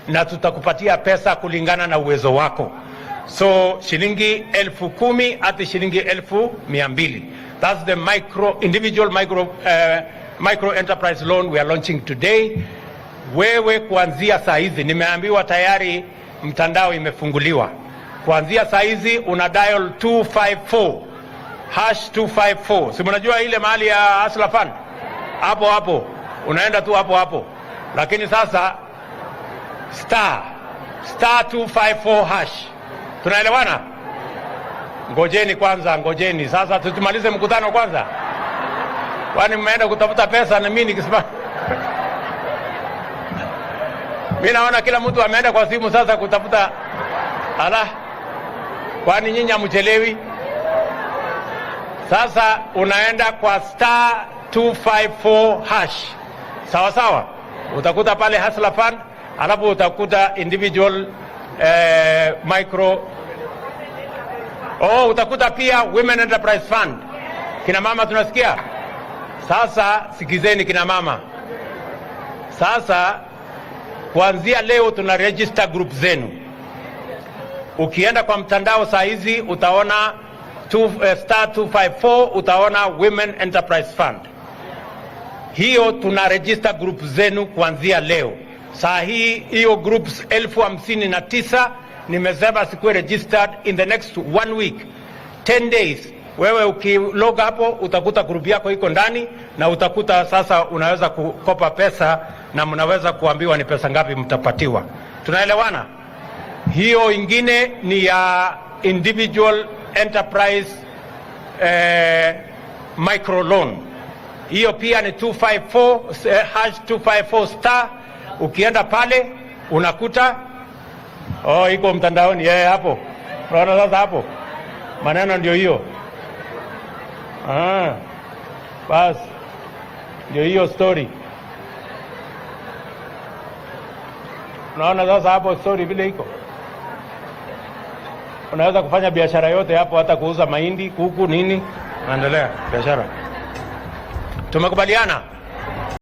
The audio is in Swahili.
na tutakupatia pesa kulingana na uwezo wako. So shilingi 10,000 hadi shilingi 1200. That's the individual micro enterprise loan we are launching today. Wewe kuanzia saa hizi, nimeambiwa tayari mtandao imefunguliwa. Kuanzia saa hizi una dial 254 #254. Si mnajua ile mahali ya Hustler Fund? Hapo unaenda tu hapo. Lakini sasa star 254#. Tunaelewana? Ngojeni sasa tutumalize mkutano kwanza. Kwani mmeenda kutafuta pesa na mimi nikisema mimi naona kila mtu ameenda kwa simu sasa kutafuta. Kwani nyinyi hamchelewi? Sasa unaenda kwa star 254#. Sawa. Utakuta pale Hustler Fund, alafu utakuta individual micro. Utakuta pia Women Enterprise Fund. Kina mama tunasikia? Sasa sikizeni kina mama. Sasa kuanzia leo tuna register group zenu. Ukienda kwa mtandao saa hizi utaona star 254, utaona Women Enterprise Fund. Hiyo tuna register group zenu kuanzia leo. Saa hii hiyo groups 59,000 nimesema sikuwe registered in the next 1 week, 10 days. Wewe ukilog hapo utakuta group yako iko ndani, na utakuta sasa unaweza kukopa pesa na mnaweza kuambiwa ni pesa ngapi mtapatiwa. Tunaelewana? Hiyo ingine ni ya individual enterprise micro loan. Hiyo pia ni 254 #254 *. Ukienda pale unakuta iko mtandaoni hapo. Unaona sasa hapo? Maneno ndio hiyo. Bas. Ndio hiyo story. Unaona sasa hapo story vile iko. Unaweza kufanya biashara yote hapo, hata kuuza mahindi, kuku, nini. Naendelea biashara. Tumekubaliana?